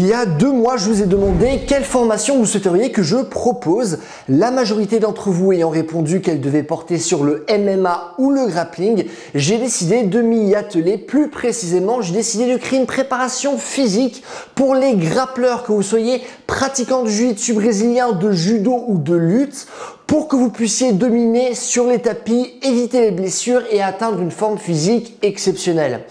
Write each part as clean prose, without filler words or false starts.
Il y a 2 mois, je vous ai demandé quelle formation vous souhaiteriez que je propose. La majorité d'entre vous ayant répondu qu'elle devait porter sur le MMA ou le grappling, j'ai décidé de m'y atteler. Plus précisément, j'ai décidé de créer une préparation physique pour les grappleurs, que vous soyez pratiquant de jiu-jitsu brésilien, de judo ou de lutte, pour que vous puissiez dominer sur les tapis, éviter les blessures et atteindre une forme physique exceptionnelle.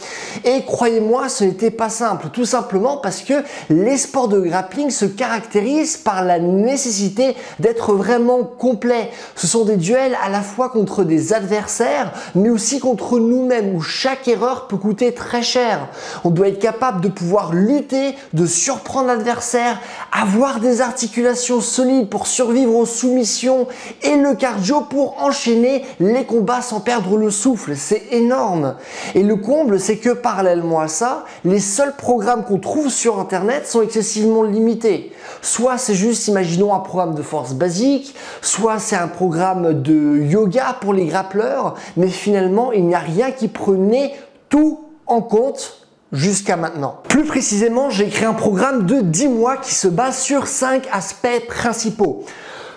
Et croyez-moi, ce n'était pas simple, tout simplement parce que les sports de grappling se caractérisent par la nécessité d'être vraiment complet. Ce sont des duels à la fois contre des adversaires, mais aussi contre nous-mêmes, où chaque erreur peut coûter très cher. On doit être capable de pouvoir lutter, de surprendre l'adversaire, avoir des articulations solides pour survivre aux soumissions, et le cardio pour enchaîner les combats sans perdre le souffle. C'est énorme. Et le comble, c'est que parallèlement à ça, les seuls programmes qu'on trouve sur Internet sont excessivement limités. Soit c'est juste, imaginons, un programme de force basique, soit c'est un programme de yoga pour les grappleurs, mais finalement, il n'y a rien qui prenait tout en compte jusqu'à maintenant. Plus précisément, j'ai créé un programme de 10 mois qui se base sur 5 aspects principaux.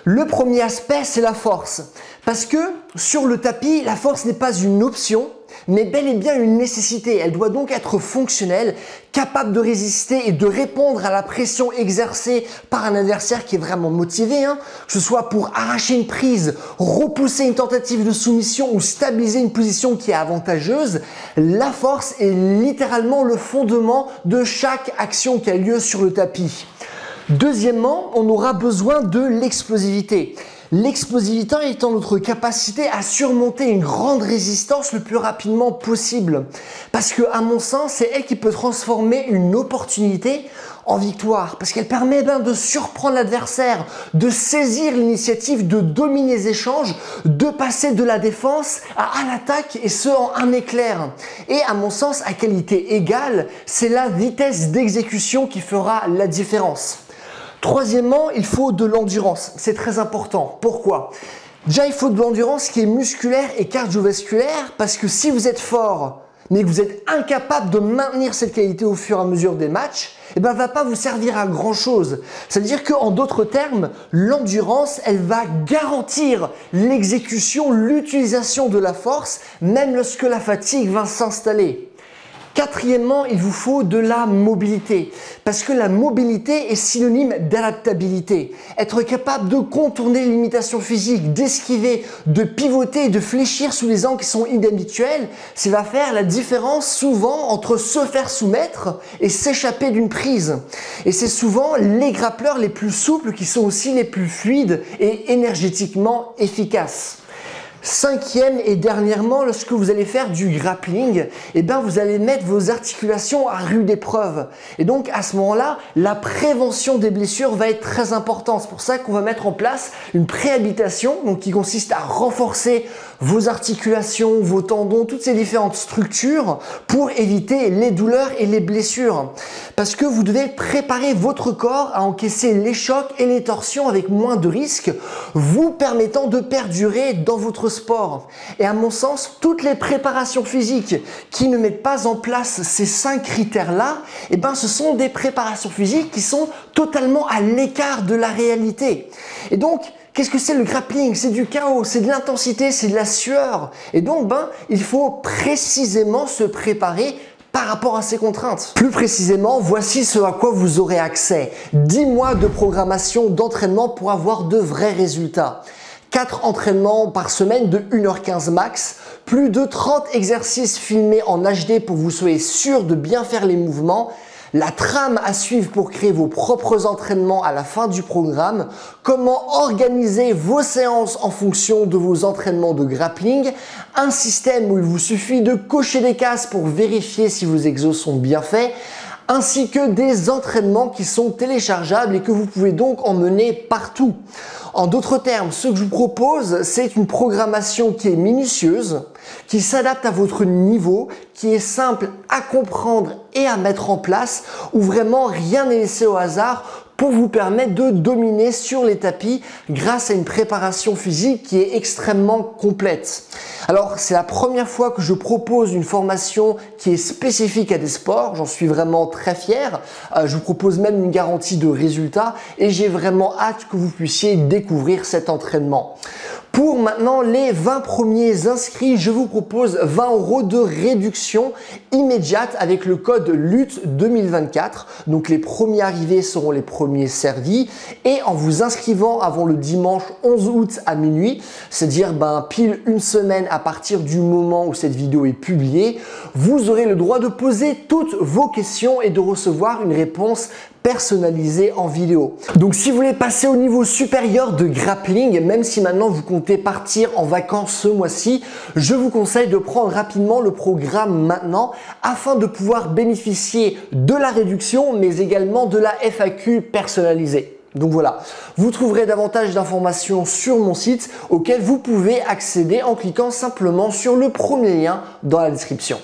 Le premier aspect, c'est la force. Parce que sur le tapis, la force n'est pas une option, mais bel et bien une nécessité. Elle doit donc être fonctionnelle, capable de résister et de répondre à la pression exercée par un adversaire qui est vraiment motivé, que ce soit pour arracher une prise, repousser une tentative de soumission ou stabiliser une position qui est avantageuse. La force est littéralement le fondement de chaque action qui a lieu sur le tapis. Deuxièmement, on aura besoin de l'explosivité. L'explosivité étant notre capacité à surmonter une grande résistance le plus rapidement possible. Parce que, à mon sens, c'est elle qui peut transformer une opportunité en victoire. Parce qu'elle permet de surprendre l'adversaire, de saisir l'initiative, de dominer les échanges, de passer de la défense à l'attaque, et ce en un éclair. Et à mon sens, à qualité égale, c'est la vitesse d'exécution qui fera la différence. Troisièmement, il faut de l'endurance. C'est très important. Pourquoi? Déjà, il faut de l'endurance qui est musculaire et cardiovasculaire, parce que si vous êtes fort, mais que vous êtes incapable de maintenir cette qualité au fur et à mesure des matchs, va pas vous servir à grand chose. C'est-à-dire qu'en d'autres termes, l'endurance, elle va garantir l'exécution, l'utilisation de la force, même lorsque la fatigue va s'installer. Quatrièmement, il vous faut de la mobilité, parce que la mobilité est synonyme d'adaptabilité. Être capable de contourner les limitations physiques, d'esquiver, de pivoter, de fléchir sous les angles qui sont inhabituels, ça va faire la différence souvent entre se faire soumettre et s'échapper d'une prise. Et c'est souvent les grappleurs les plus souples qui sont aussi les plus fluides et énergétiquement efficaces. Cinquième et dernièrement, lorsque vous allez faire du grappling, vous allez mettre vos articulations à rude épreuve. Et donc à ce moment-là, la prévention des blessures va être très importante. C'est pour ça qu'on va mettre en place une préhabitation, qui consiste à renforcer vos articulations, vos tendons, toutes ces différentes structures pour éviter les douleurs et les blessures. Parce que vous devez préparer votre corps à encaisser les chocs et les torsions avec moins de risques, vous permettant de perdurer dans votre sport. Et à mon sens, toutes les préparations physiques qui ne mettent pas en place ces 5 critères-là, ce sont des préparations physiques qui sont totalement à l'écart de la réalité. Et donc, qu'est-ce que c'est le grappling? C'est du chaos, c'est de l'intensité, c'est de la sueur. Et donc, il faut précisément se préparer par rapport à ces contraintes. Plus précisément, voici ce à quoi vous aurez accès. 10 mois de programmation d'entraînement pour avoir de vrais résultats. 4 entraînements par semaine de 1h15 max, plus de 30 exercices filmés en HD pour que vous soyez sûr de bien faire les mouvements, la trame à suivre pour créer vos propres entraînements à la fin du programme, comment organiser vos séances en fonction de vos entraînements de grappling, un système où il vous suffit de cocher des cases pour vérifier si vos exos sont bien faits, ainsi que des entraînements qui sont téléchargeables et que vous pouvez donc emmener partout. En d'autres termes, ce que je vous propose, c'est une programmation qui est minutieuse, qui s'adapte à votre niveau, qui est simple à comprendre et à mettre en place, où vraiment rien n'est laissé au hasard pour vous permettre de dominer sur les tapis grâce à une préparation physique qui est extrêmement complète. Alors, c'est la première fois que je propose une formation qui est spécifique à des sports. J'en suis vraiment très fier. Je vous propose même une garantie de résultat et j'ai vraiment hâte que vous puissiez découvrir cet entraînement. Pour maintenant les 20 premiers inscrits, je vous propose 20 € de réduction immédiate avec le code LUT2024. Donc les premiers arrivés seront les premiers servis. Et en vous inscrivant avant le dimanche 11 août à minuit, c'est-à-dire pile une semaine à partir du moment où cette vidéo est publiée, vous aurez le droit de poser toutes vos questions et de recevoir une réponse personnalisé en vidéo. Donc si vous voulez passer au niveau supérieur de grappling, même si maintenant vous comptez partir en vacances ce mois-ci, je vous conseille de prendre rapidement le programme maintenant afin de pouvoir bénéficier de la réduction mais également de la FAQ personnalisée. Donc voilà, vous trouverez davantage d'informations sur mon site auquel vous pouvez accéder en cliquant simplement sur le premier lien dans la description.